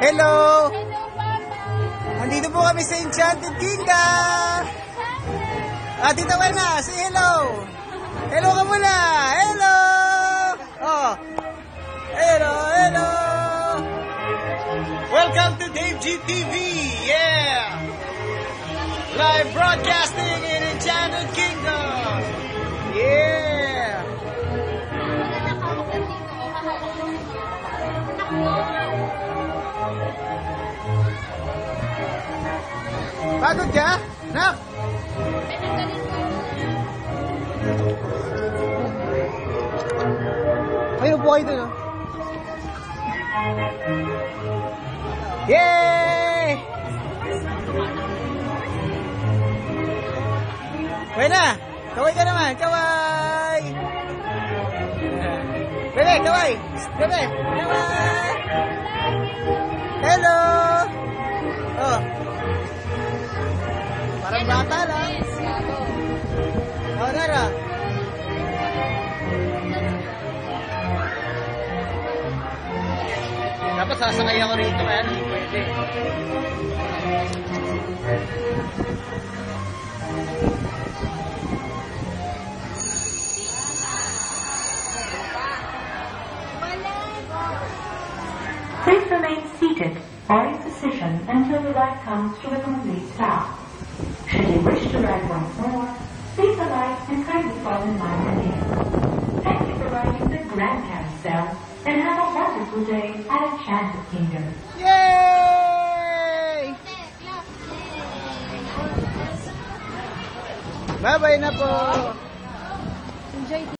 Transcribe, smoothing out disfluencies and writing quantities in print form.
Hello! Hello, Papa! Andito po kami sa Enchanted Kingdom! Tita Wena, say hello! Hello ka muna! Hello! Oh! Hello, hello! Welcome to Dave G TV! Yeah! Live broadcasting in Enchanted Kingdom! Yeah! Pagod ka? Nak? Ayun po kayo dun, oh. Yay! Wena, kaway ka naman, kaway! Bebe, kaway! Bebe, kaway! Hello! Oh. Parang bata lang. Oh, Nara. Dapat sasakay ako rito, kaya hindi pwede. Please remain seated or in position until the ride comes to a complete stop. Should you wish to ride once more, please alight and kindly fall in line again. Thank you for riding the Grand Carousel and have a wonderful day at Enchanted Kingdom. Yay! Bye-bye na po! Enjoy